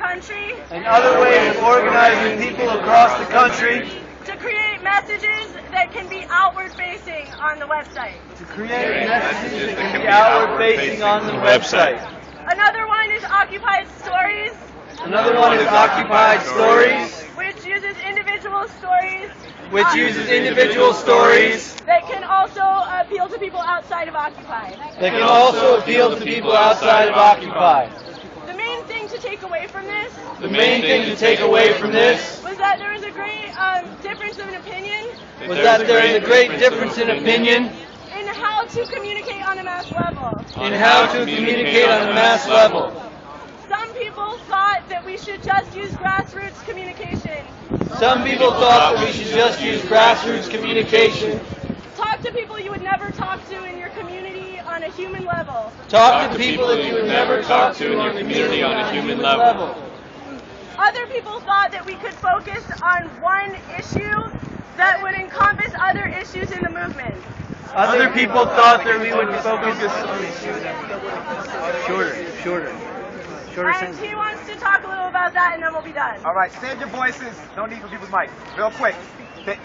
country. And other ways of organizing people across the country. To create messages that can be outward-facing on the website. To create messages that can be outward-facing on the website. Another one is Occupied Stories. Another one is Occupied Stories. Which uses individual stories. That can also appeal to people outside of Occupy. That can also appeal to people outside of Occupy. The main thing to take away from this. Was that there was a great difference of opinion. In how to communicate on a mass level. Some people thought that we should just use grassroots communication. Talk to people you would never talk to in your community on a human level. Other people thought that we could focus on one issue that would encompass other issues in the movement. Other people thought that we would focus on shorter. And he wants to talk a little about that, and then we'll be done. All right, save your voices. No need for people's mic. Real quick. The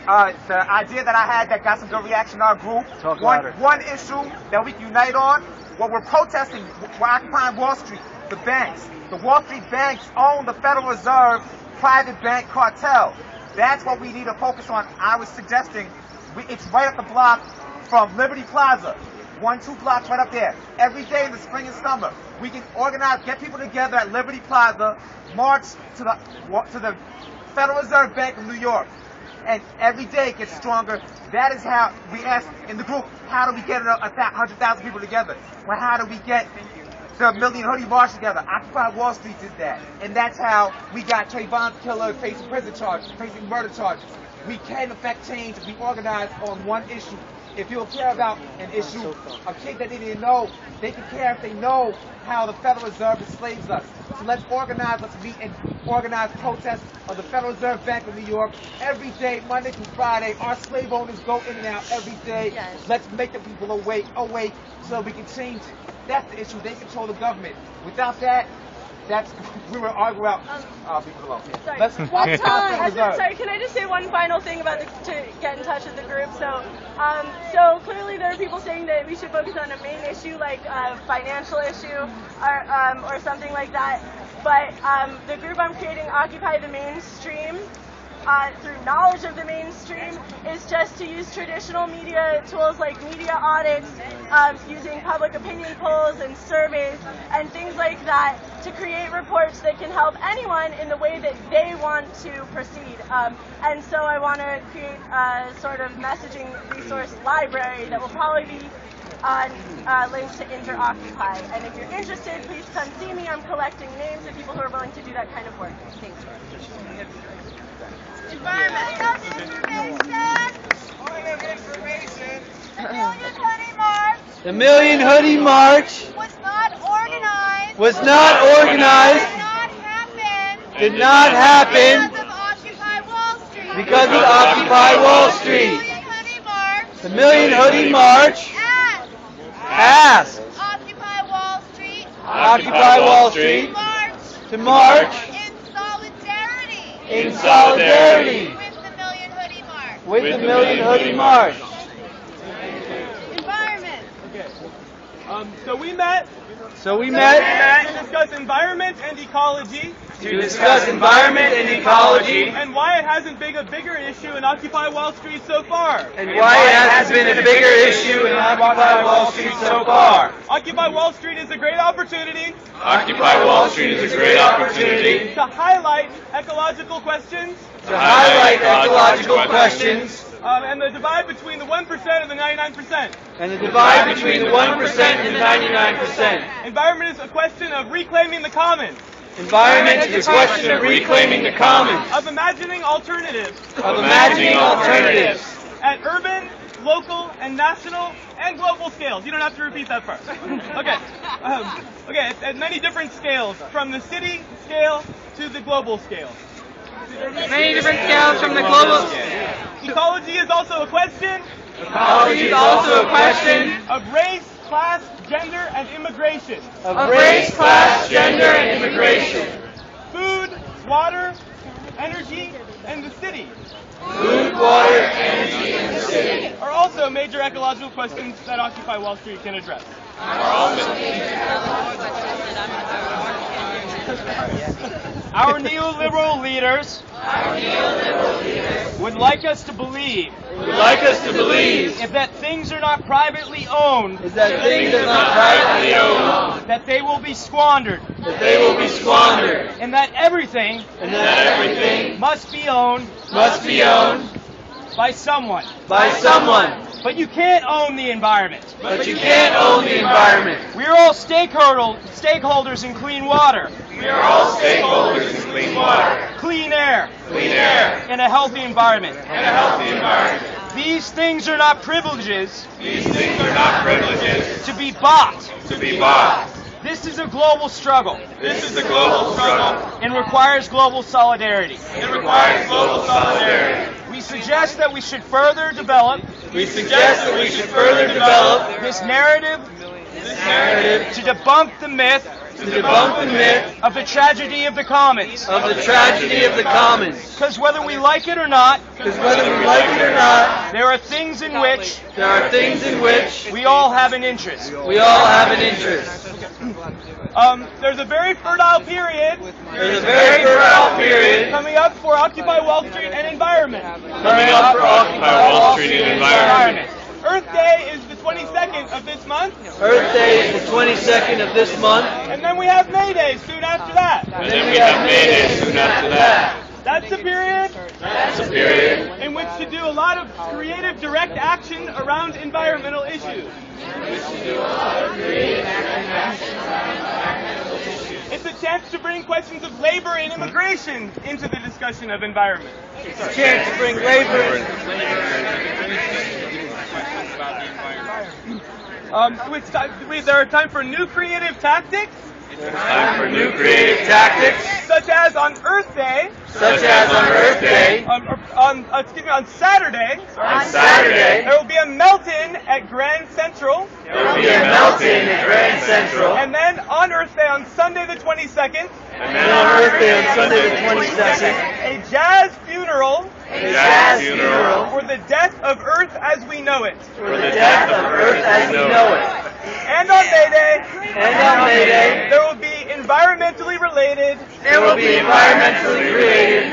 idea that I had that got some good reaction in our group. One issue that we can unite on. What we're protesting, we're occupying Wall Street. The banks. The Wall Street banks own the Federal Reserve private bank cartel. That's what we need to focus on. I was suggesting it's right up the block from Liberty Plaza. 1-2 blocks right up there. Every day in the spring and summer, we can organize, get people together at Liberty Plaza, march to the Federal Reserve Bank of New York, and every day it gets stronger. That is how we ask in the group, how do we get 100,000 people together? Well, how do we get the Million Hoodie March together? Occupy Wall Street did that, and that's how we got Trayvon's killer facing prison charges, facing murder charges. We can affect change if we organize on one issue. If you care about an issue, a kid that they didn't know, they can care if they know how the Federal Reserve enslaves us. So let's meet and organize protests of the Federal Reserve Bank of New York every day, Monday through Friday. Our slave owners go in and out every day. Yes. Let's make the people awake so we can change. That's the issue. They control the government. Without that, we were arguing out. People alone. Sorry. Sorry, can I just say one final thing about to get in touch with the group? So clearly there are people saying that we should focus on a main issue like a financial issue or something like that. But the group I'm creating, Occupy the Mainstream, through knowledge of the mainstream, is just to use traditional media tools like media audits, using public opinion polls and surveys and things like that to create reports that can help anyone in the way that they want to proceed. And so I want to create a sort of messaging resource library that will probably be on links to Inter-Occupy. And if you're interested, please come see me. I'm collecting names of people who are willing to do that kind of work. Thanks. Environmental information. The Million Hoodie March. Was not organized. Did not happen. Because of Occupy Wall Street. The Million Hoodie March asked Occupy Wall Street to march in solidarity with the Million Hoodie March. Environment. Okay. So we met to discuss environment and ecology. And why it hasn't been a bigger issue in Occupy Wall Street so far. Occupy Wall Street is a great opportunity. To highlight ecological questions. And the divide between the 1% and the 99%. Environment is a question of reclaiming the commons. Of imagining alternatives. At urban, local, and national, and global scales. You don't have to repeat that part. Okay. At many different scales, from the city scale to the global scale. Ecology is also a question. Of race, class, gender, and immigration. Food, water, energy, and the city. Food, water, energy, and the city Are also major ecological questions that Occupy Wall Street can address. Our neoliberal leaders would like us to believe that things are not privately owned, that they will be squandered, and that everything must be owned by someone. But you can't own the environment. We are all stakeholders in clean water. Clean air. And a healthy environment. These things are not privileges to be bought. This is a global struggle. And requires global solidarity. We suggest that we should further develop this narrative to debunk the myth of the tragedy of the commons. Because whether we like it or not, there are things in which we all have an interest. There's a very fertile period coming up for Occupy Wall Street and environment. Earth Day is the 22nd of this month. And then we have May Day soon after that. That's a period in which to do a lot of creative direct action around environmental issues. It's a chance to bring questions of labor and immigration into the discussion of environment. There are time for new creative tactics. Such as on Earth Day. On Saturday. There will be a melt-in at Grand Central. And then on Earth Day on Sunday the 22nd. A jazz funeral. For the death of Earth as we know it. And on May Day, there will be environmentally related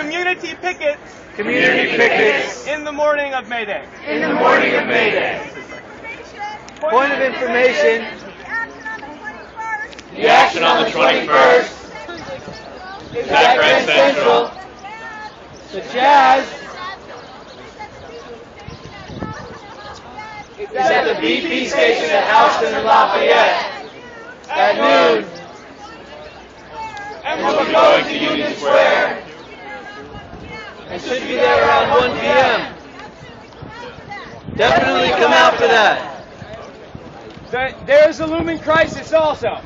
community pickets in the morning of May Day. Point of information. The action on the 21st is at Grand Central. The jazz is at the BP station at Houston and Lafayette at noon. And we'll be going to Union Square and should be there around 1 p.m. Definitely come out for that. There is a looming crisis also.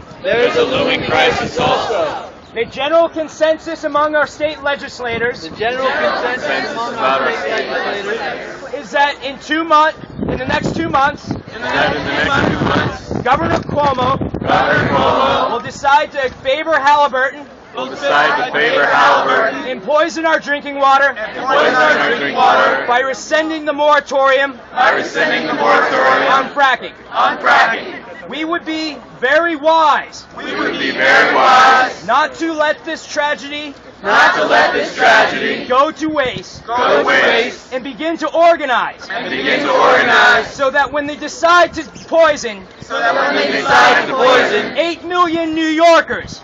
The general consensus among our state legislators is that in the next 2 months, Governor Cuomo will decide to favor Halliburton and poison our drinking water by rescinding the moratorium on fracking. We would be very wise not to let this tragedy go to waste and begin to organize so that when they decide to poison 8 million New Yorkers,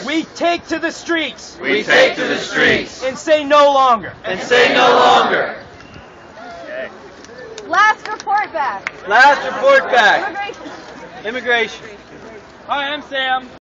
we take to the streets and say no longer. Last report back. Immigration. Hi, I'm Sam.